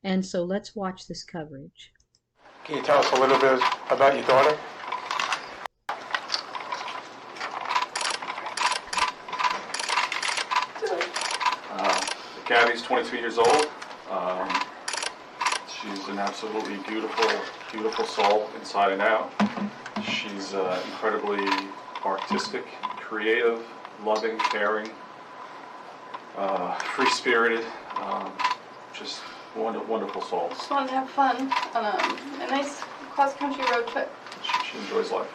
And so let's watch this coverage. Can you tell us a little bit about your daughter? Gabby's 22 years old. She's an absolutely beautiful soul inside and out. She's incredibly artistic, creative, loving, caring, free-spirited, just wonderful soul. Just wanted to have fun on a nice cross-country road trip. She enjoys life.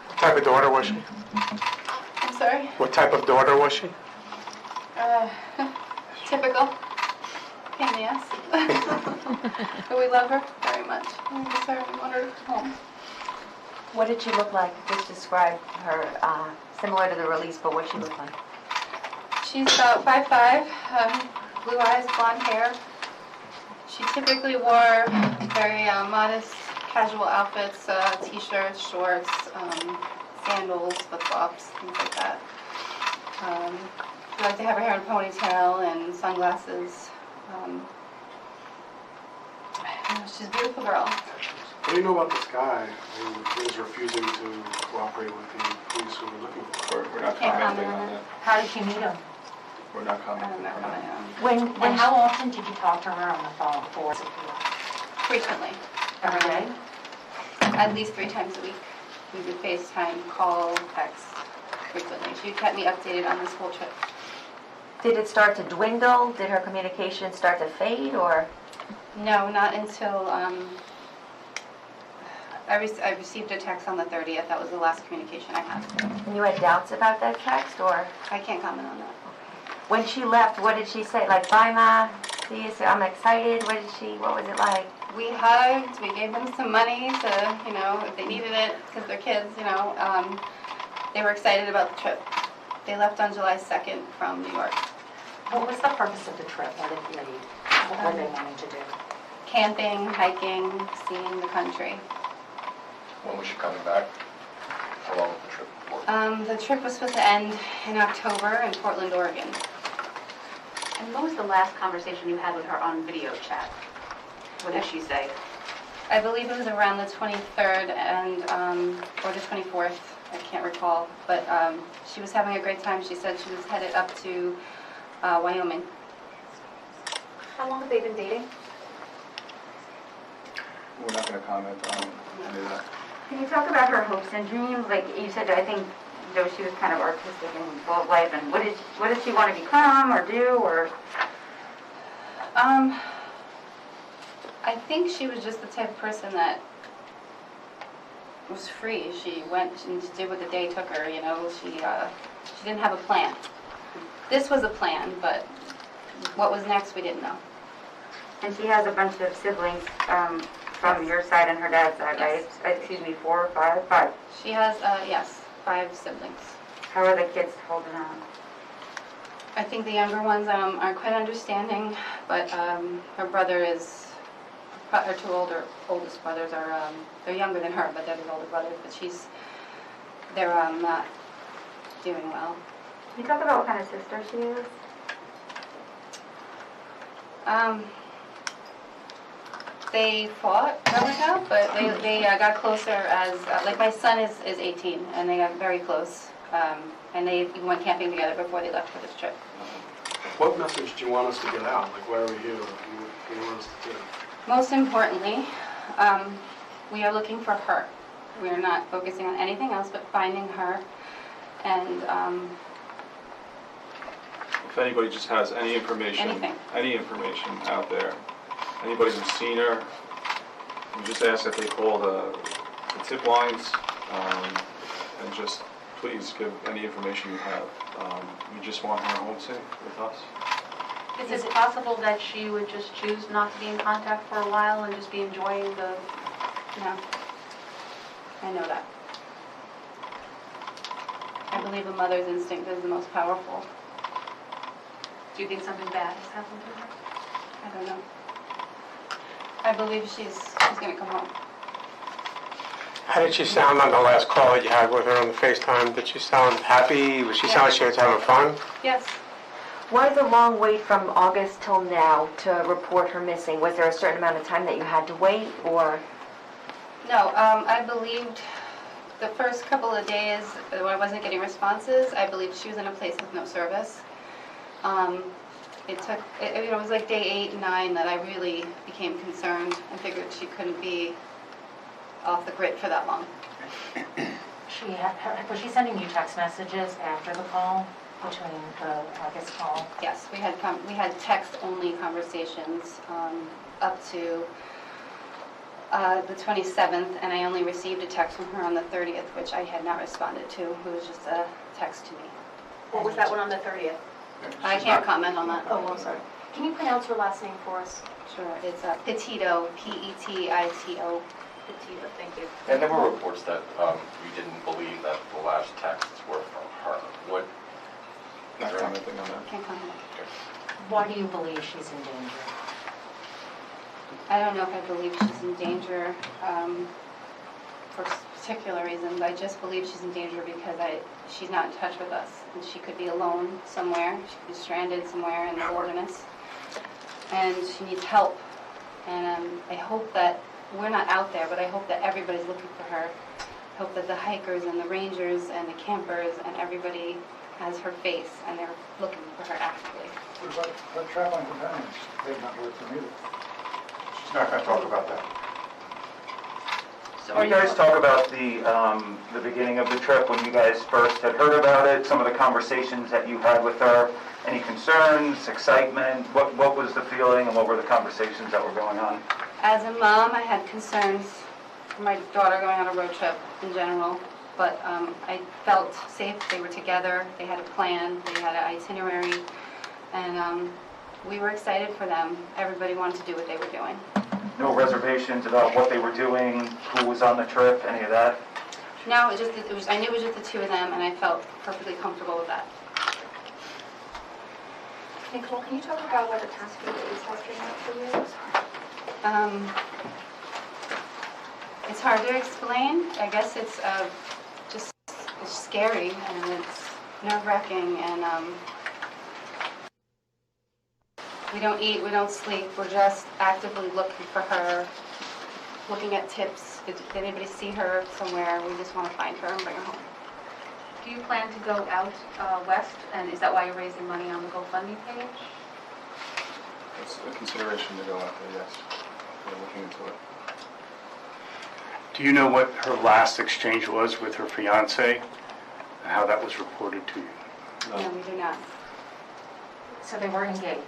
What type of daughter was she? I'm sorry? What type of daughter was she? Typical. Pain in the ass. But we love her very much. We miss her and we want her to come home. What did she look like? Just describe her, similar to the release, but what she looked like. She's about 5'5", blue eyes, blonde hair. She typically wore very modest, casual outfits, t-shirts, shorts, sandals, flip-flops, things like that. She liked to have her hair in a ponytail and sunglasses. She's a beautiful girl. What do you know about this guy who is refusing to cooperate with the police who were looking for her? We're not commenting on that. How did she meet him? We're not commenting on that. And how often did you talk to her on the phone before? Frequently. Every day? At least 3 times a week. We would FaceTime, call, text frequently. She kept me updated on this whole trip. Did it start to dwindle? Did her communication start to fade, or? No, not until I received a text on the 30th. That was the last communication I had. And you had doubts about that text, or? I can't comment on that. When she left, what did she say? Like, bye, Ma. See you soon. I'm excited. What was it like? We hugged. We gave them some money to, if they needed it, because they're kids, They were excited about the trip. They left on July 2nd from New York. What was the purpose of the trip? What did they leave? What were they wanting to do? Camping, hiking, seeing the country. When was she coming back? How long was the trip for? The trip was supposed to end in October in Portland, Oregon. And what was the last conversation you had with her on video chat? What did she say? I believe it was around the 23rd or the 24th. I can't recall, but she was having a great time. She said she was headed up to Wyoming. How long have they been dating? We're not going to comment on any of that. Can you talk about her hopes and dreams? Like you said, I think she was kind of artistic and full of life. And what did she want to become or do, or? I think she was just the type of person that was free. She went and did what the day took her. She didn't have a plan. This was a plan, but what was next we didn't know. And she has a bunch of siblings from your side and her dad's side, Yes. right? Excuse me, 4 or 5? 5. She has, 5 siblings. How are the kids holding on? I think the younger ones aren't quite understanding, but her brother is, her 2 oldest brothers are, they're younger than her, but they're the older brothers, but they're not doing well. Can you talk about what kind of sister she is? They fought growing up, but they got closer as, like my son is 18, and they got very close. And they even went camping together before they left for this trip. What message do you want us to get out? Like, why are we here? What do you want us to do? Most importantly, we are looking for her. We are not focusing on anything else but finding her. And If anybody just has any information out there, anybody who's seen her, we just ask that they call the tip lines and just please give any information you have. We just want her home safe with us. Is it possible that she would just choose not to be in contact for a while and just be enjoying the... No, I know that. I believe a mother's instinct is the most powerful. Do you think something bad has happened to her? I don't know. I believe she's going to come home. How did she sound on the last call that you had with her on the FaceTime? Did she sound happy? Was she sound like she was having fun? Yes. Why the long wait from August till now to report her missing? Was there a certain amount of time that you had to wait, or? No, I believed the first couple of days when I wasn't getting responses, I believed she was in a place with no service. It was like day 8 and 9 that I really became concerned and figured she couldn't be off the grid for that long. Was she sending you text messages after the call, between the August call? Yes, we had text-only conversations up to the 27th, and I only received a text from her on the 30th, which I had not responded to. It was just a text to me. What was that one on the 30th? I can't comment on that. Oh, I'm sorry. Can you pronounce her last name for us? Sure, it's Petito, P-E-T-I-T-O. Petito, thank you. And there were reports that you didn't believe that the last texts were from her. What? Not commenting on that. Can't comment. Why do you believe she's in danger? I don't know if I believe she's in danger for particular reasons. I just believe she's in danger because she's not in touch with us. And she could be alone somewhere. She could be stranded somewhere in the wilderness. And she needs help. And I hope that we're not out there, but I hope that everybody's looking for her. I hope that the hikers and the rangers and the campers and everybody has her face and they're looking for her actively. What about traveling companions? They've not heard from either. She's not going to talk about that. So you guys talk about the beginning of the trip when you guys first had heard about it, some of the conversations that you had with her, any concerns, excitement, what was the feeling and what were the conversations that were going on? As a mom, I had concerns for my daughter going on a road trip in general, but I felt safe. They were together, they had a plan, they had an itinerary, and we were excited for them. Everybody wanted to do what they were doing. No reservations about what they were doing, who was on the trip, any of that? No, I knew it was just the two of them, and I felt perfectly comfortable with that. Nicole, can you talk about what the past few days has been like for you? It's hard to explain. I guess it's it's scary and it's nerve-wracking, and we don't eat, we don't sleep. We're just actively looking for her, looking at tips. Did anybody see her somewhere? We just want to find her and bring her home. Do you plan to go out west, and is that why you're raising money on the GoFundMe page? It's a consideration to go out there, yes. We're looking into it. Do you know what her last exchange was with her fiance? And how that was reported to you? No, we do not. So they were engaged?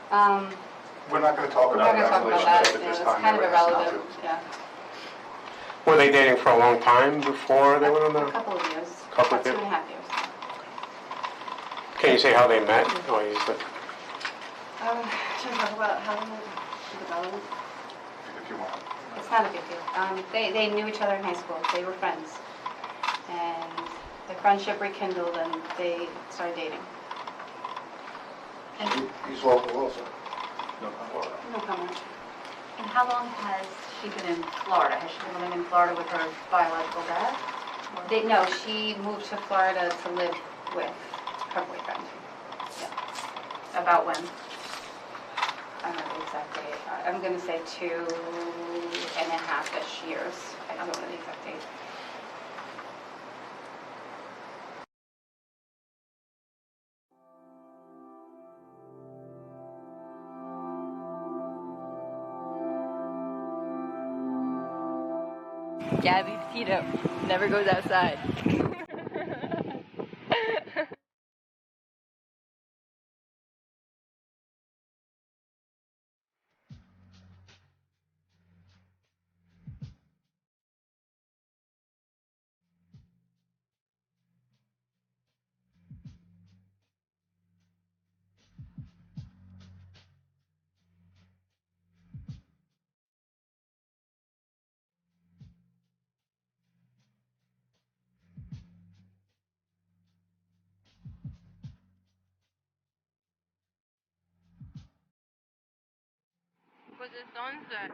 We're not going to talk We're about not going to talk about that that. relationship at Yeah, this it's time. kind of You're asking not irrelevant. to. Yeah. Were they dating for a long time before they went on A the... couple of years. Couple of About years? 2.5 years. Can you say how they met? Or you said... Should we talk about how they developed? If you want. It's not a big deal. They knew each other in high school. They were friends. And the friendship rekindled and they started dating. He's local also. No comment. And how long has she been in Florida? Has she been living in Florida with her biological dad? No, she moved to Florida to live with her boyfriend. Yeah. About when? I don't know the exact date. I'm going to say 2.5-ish years. I don't know the exact date. Gabby Petito never goes outside. Pues entonces...